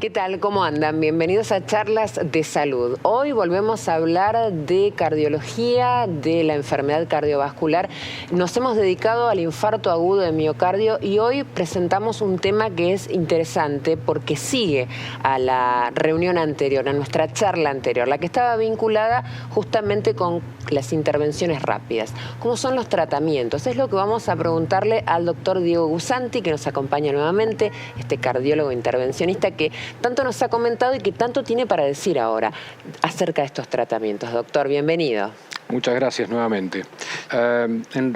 ¿Qué tal? ¿Cómo andan? Bienvenidos a Charlas de Salud. Hoy volvemos a hablar de cardiología, de la enfermedad cardiovascular. Nos hemos dedicado al infarto agudo de miocardio y hoy presentamos un tema que es interesante porque sigue a la reunión anterior, a nuestra charla anterior, la que estaba vinculada justamente con las intervenciones rápidas. ¿Cómo son los tratamientos? Es lo que vamos a preguntarle al doctor Diego Gusanti, que nos acompaña nuevamente, este cardiólogo intervencionista que tanto nos ha comentado y que tanto tiene para decir ahora acerca de estos tratamientos. Doctor, bienvenido. Muchas gracias nuevamente.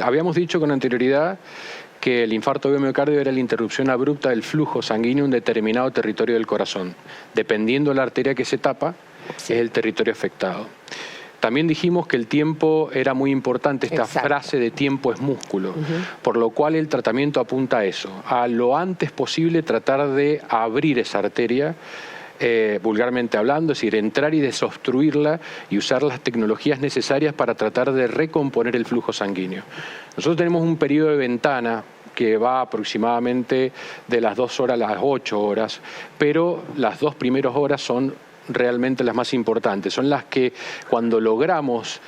Habíamos dicho con anterioridad que el infarto agudo de miocardio era la interrupción abrupta del flujo sanguíneo en un determinado territorio del corazón. Dependiendo de la arteria que se tapa, sí, es el territorio afectado. También dijimos que el tiempo era muy importante, esta frase de tiempo es músculo, por lo cual el tratamiento apunta a eso, a lo antes posible tratar de abrir esa arteria, vulgarmente hablando, es decir, entrar y desobstruirla y usar las tecnologías necesarias para tratar de recomponer el flujo sanguíneo. Nosotros tenemos un periodo de ventana que va aproximadamente de las 2 horas a las 8 horas, pero las 2 primeras horas son realmente las más importantes, son las que cuando logramos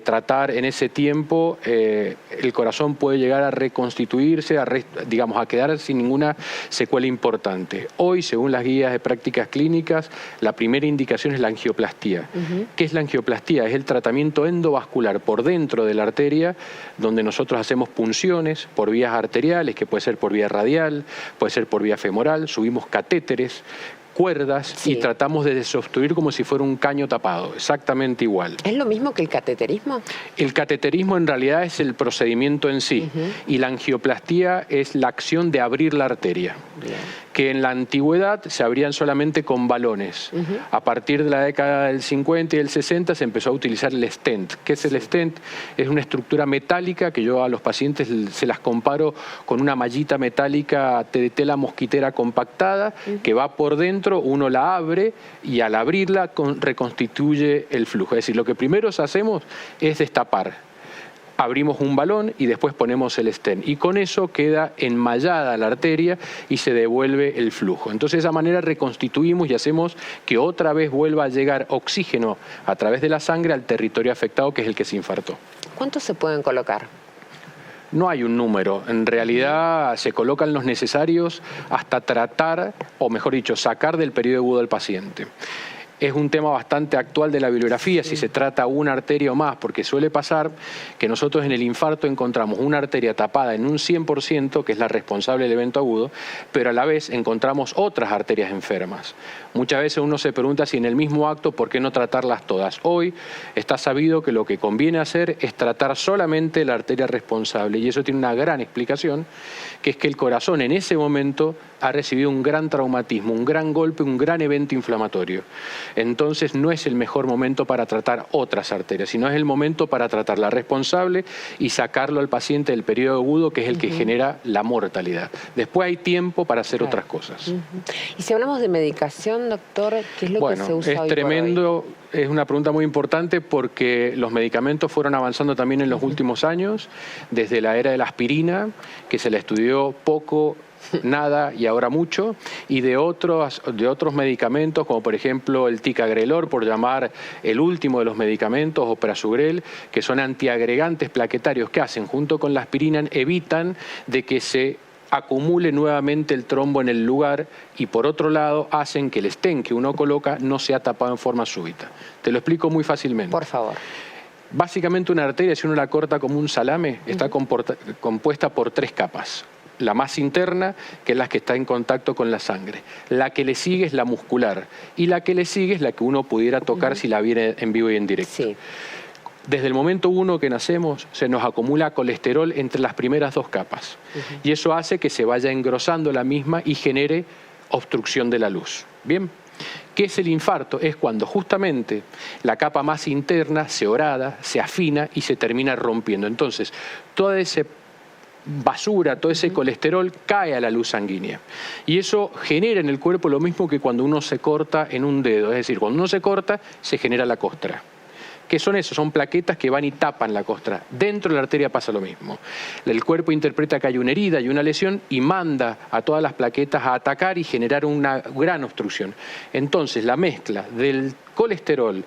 tratar en ese tiempo, el corazón puede llegar a reconstituirse, a quedar sin ninguna secuela importante. Hoy, según las guías de prácticas clínicas, la primera indicación es la angioplastía. ¿Qué es la angioplastía? Es el tratamiento endovascular por dentro de la arteria, donde nosotros hacemos punciones por vías arteriales, que puede ser por vía radial, puede ser por vía femoral, subimos catéteres, cuerdas, sí, y tratamos de desobstruir como si fuera un caño tapado, exactamente igual. ¿Es lo mismo que el cateterismo? El cateterismo en realidad es el procedimiento en sí, y la angioplastía es la acción de abrir la arteria. Bien. Que en la antigüedad se abrían solamente con balones. A partir de la década del 50 y del 60 se empezó a utilizar el stent. ¿Qué es el stent? Es una estructura metálica que yo a los pacientes se las comparo con una mallita metálica de tela mosquitera compactada que va por dentro, uno la abre y al abrirla reconstituye el flujo. Es decir, lo que primero hacemos es destapar. Abrimos un balón y después ponemos el stent. Y con eso queda enmallada la arteria y se devuelve el flujo. Entonces de esa manera reconstituimos y hacemos que otra vez vuelva a llegar oxígeno a través de la sangre al territorio afectado, que es el que se infartó. ¿Cuántos se pueden colocar? No hay un número, en realidad se colocan los necesarios hasta tratar, o mejor dicho, sacar del periodo agudo al paciente. Es un tema bastante actual de la bibliografía, si se trata una arteria o más, porque suele pasar que nosotros en el infarto encontramos una arteria tapada en un 100%, que es la responsable del evento agudo, pero a la vez encontramos otras arterias enfermas. Muchas veces uno se pregunta si en el mismo acto, ¿por qué no tratarlas todas? Hoy está sabido que lo que conviene hacer es tratar solamente la arteria responsable, y eso tiene una gran explicación, que es que el corazón en ese momento ha recibido un gran traumatismo, un gran golpe, un gran evento inflamatorio. Entonces no es el mejor momento para tratar otras arterias, sino es el momento para tratar la responsable y sacarlo al paciente del periodo agudo, que es el que genera la mortalidad. Después hay tiempo para hacer otras cosas. Y si hablamos de medicación, doctor, ¿qué es lo que se usa hoy es tremendo, es una pregunta muy importante porque los medicamentos fueron avanzando también en los últimos años, desde la era de la aspirina, que se la estudió poco, nada y ahora mucho, y de otros medicamentos como por ejemplo el ticagrelor, por llamar el último de los medicamentos, o prasugrel, que son antiagregantes plaquetarios que hacen junto con la aspirina, evitan de que se acumule nuevamente el trombo en el lugar, y por otro lado hacen que el stent que uno coloca no sea tapado en forma súbita. Te lo explico muy fácilmente. Por favor. Básicamente una arteria, si uno la corta como un salame, está compuesta por 3 capas. La más interna, que es la que está en contacto con la sangre. La que le sigue es la muscular. Y la que le sigue es la que uno pudiera tocar si la viene en vivo y en directo. Sí. Desde el momento 1 que nacemos, se nos acumula colesterol entre las primeras 2 capas. Y eso hace que se vaya engrosando la misma y genere obstrucción de la luz. ¿Bien? ¿Qué es el infarto? Es cuando justamente la capa más interna se horada, se afina y se termina rompiendo. Entonces, toda esa basura, todo ese colesterol cae a la luz sanguínea. Y eso genera en el cuerpo lo mismo que cuando uno se corta en un dedo. Es decir, cuando uno se corta, se genera la costra. ¿Qué son eso? Son plaquetas que van y tapan la costra. Dentro de la arteria pasa lo mismo. El cuerpo interpreta que hay una herida y una lesión y manda a todas las plaquetas a atacar y generar una gran obstrucción. Entonces, la mezcla del colesterol,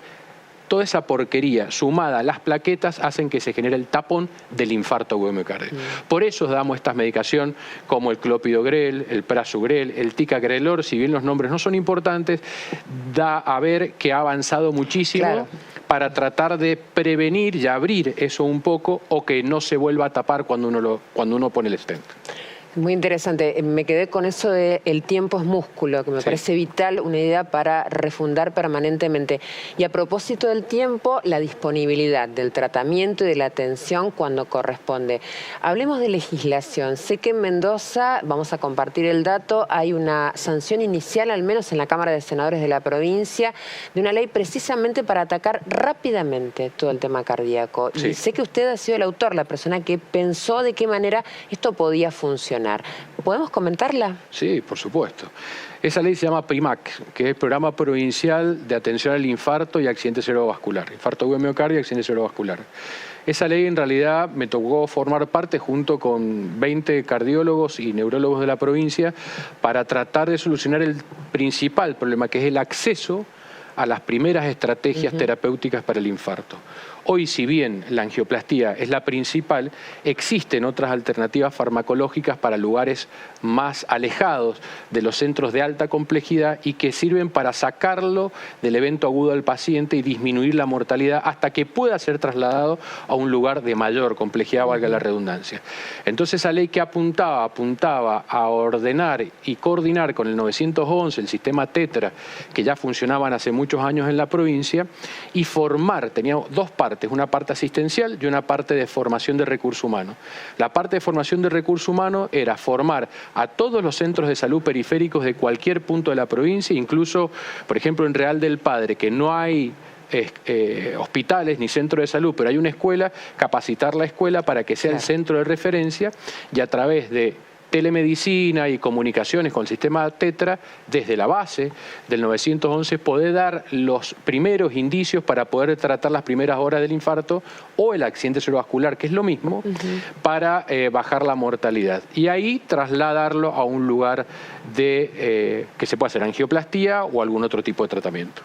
toda esa porquería sumada a las plaquetas hacen que se genere el tapón del infarto agudo de miocardio. Por eso damos estas medicaciones como el clopidogrel, el prasugrel, el ticagrelor, si bien los nombres no son importantes, da a ver que ha avanzado muchísimo para tratar de prevenir y abrir eso un poco o que no se vuelva a tapar cuando uno pone el stent. Muy interesante. Me quedé con eso de el tiempo es músculo, que me parece vital, una idea para refundar permanentemente. Y a propósito del tiempo, la disponibilidad del tratamiento y de la atención cuando corresponde. Hablemos de legislación. Sé que en Mendoza, vamos a compartir el dato, hay una sanción inicial, al menos en la Cámara de Senadores de la provincia, de una ley precisamente para atacar rápidamente todo el tema cardíaco. Y sé que usted ha sido el autor, la persona que pensó de qué manera esto podía funcionar. ¿Podemos comentarla? Sí, por supuesto. Esa ley se llama PRIMAC, que es el Programa Provincial de Atención al Infarto y Accidente Cerebrovascular. Infarto agudo de miocardio y accidente cerebrovascular. Esa ley en realidad me tocó formar parte junto con 20 cardiólogos y neurólogos de la provincia para tratar de solucionar el principal problema, que es el acceso a las primeras estrategias terapéuticas para el infarto. Hoy, si bien la angioplastía es la principal, existen otras alternativas farmacológicas para lugares más alejados de los centros de alta complejidad y que sirven para sacarlo del evento agudo del paciente y disminuir la mortalidad hasta que pueda ser trasladado a un lugar de mayor complejidad, valga la redundancia. Entonces, esa ley que apuntaba a ordenar y coordinar con el 911, el sistema TETRA, que ya funcionaban hace muchos años en la provincia, y formar, tenía dos partes, una parte asistencial y una parte de formación de recursos humanos. La parte de formación de recursos humanos era formar a todos los centros de salud periféricos de cualquier punto de la provincia, incluso, por ejemplo, en Real del Padre, que no hay hospitales ni centro de salud, pero hay una escuela, capacitar la escuela para que sea el centro de referencia y a través de telemedicina y comunicaciones con el sistema TETRA, desde la base del 911, poder dar los primeros indicios para poder tratar las primeras horas del infarto o el accidente cerebrovascular, que es lo mismo, para bajar la mortalidad. Y ahí trasladarlo a un lugar de que se pueda hacer angioplastía o algún otro tipo de tratamiento.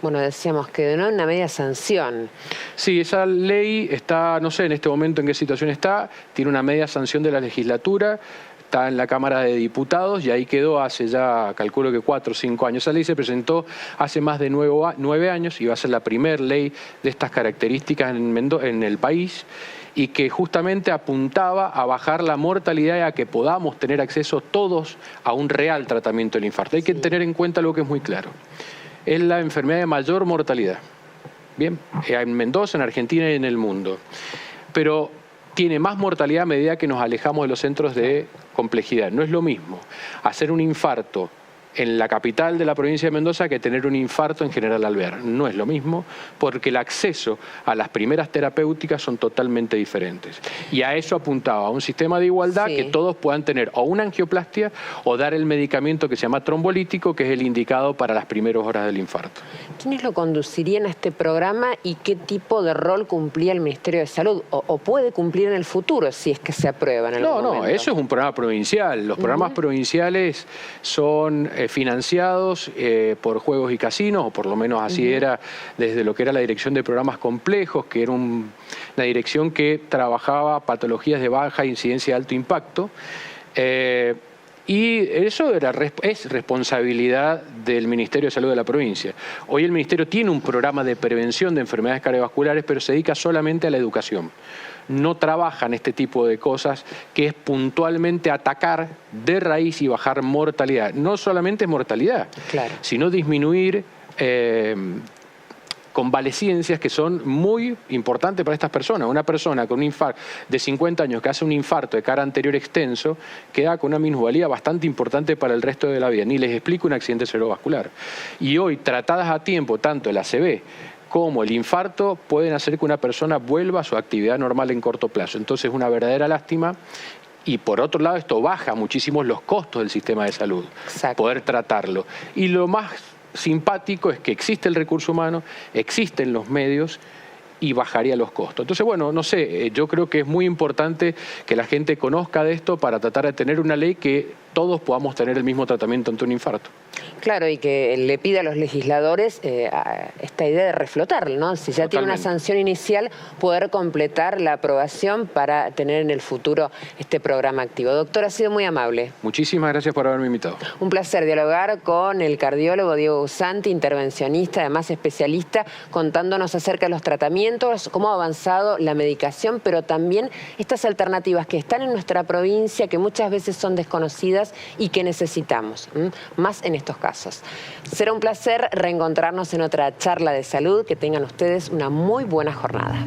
Bueno, decíamos que no una media sanción. Sí, esa ley está, no sé en este momento en qué situación está, tiene una media sanción de la legislatura, está en la Cámara de Diputados y ahí quedó hace ya, calculo que 4 o 5 años. Esa ley se presentó hace más de 9 años y va a ser la primera ley de estas características en el país y que justamente apuntaba a bajar la mortalidad y a que podamos tener acceso todos a un real tratamiento del infarto. Hay que tener en cuenta algo que es muy claro. Es la enfermedad de mayor mortalidad. Bien, en Mendoza, en Argentina y en el mundo. Pero tiene más mortalidad a medida que nos alejamos de los centros de complejidad. No es lo mismo hacer un infarto en la capital de la provincia de Mendoza que tener un infarto en General Alvear. No es lo mismo porque el acceso a las primeras terapéuticas son totalmente diferentes. Y a eso apuntaba, a un sistema de igualdad que todos puedan tener o una angioplastia o dar el medicamento que se llama trombolítico, que es el indicado para las primeras horas del infarto. ¿Quiénes lo conducirían a este programa y qué tipo de rol cumplía el Ministerio de Salud? ¿O puede cumplir en el futuro si es que se aprueba en algún momento? No, eso es un programa provincial. Los programas provinciales son financiados por juegos y casinos, o por lo menos así era desde lo que era la Dirección de Programas Complejos, que era una dirección que trabajaba patologías de baja incidencia de alto impacto. Y eso es responsabilidad del Ministerio de Salud de la provincia. Hoy el Ministerio tiene un programa de prevención de enfermedades cardiovasculares, pero se dedica solamente a la educación. No trabajan este tipo de cosas, que es puntualmente atacar de raíz y bajar mortalidad. No solamente mortalidad, sino disminuir convalecencias que son muy importantes para estas personas. Una persona con un infarto de 50 años que hace un infarto de cara anterior extenso queda con una minusvalía bastante importante para el resto de la vida. Ni les explico un accidente cerebrovascular. Y hoy, tratadas a tiempo, tanto el ACV como el infarto, pueden hacer que una persona vuelva a su actividad normal en corto plazo. Entonces, es una verdadera lástima. Y por otro lado, esto baja muchísimo los costos del sistema de salud, poder tratarlo. Y lo más simpático es que existe el recurso humano, existen los medios y bajaría los costos. Entonces, bueno, no sé, yo creo que es muy importante que la gente conozca de esto para tratar de tener una ley que todos podamos tener el mismo tratamiento ante un infarto. Claro, y que le pida a los legisladores esta idea de reflotarlo, ¿no? Si ya tiene una sanción inicial, poder completar la aprobación para tener en el futuro este programa activo. Doctor, ha sido muy amable. Muchísimas gracias por haberme invitado. Un placer dialogar con el cardiólogo Diego Gusanti, intervencionista, además especialista, contándonos acerca de los tratamientos, cómo ha avanzado la medicación, pero también estas alternativas que están en nuestra provincia, que muchas veces son desconocidas y que necesitamos, más en estos casos. Será un placer reencontrarnos en otra charla de salud. Que tengan ustedes una muy buena jornada.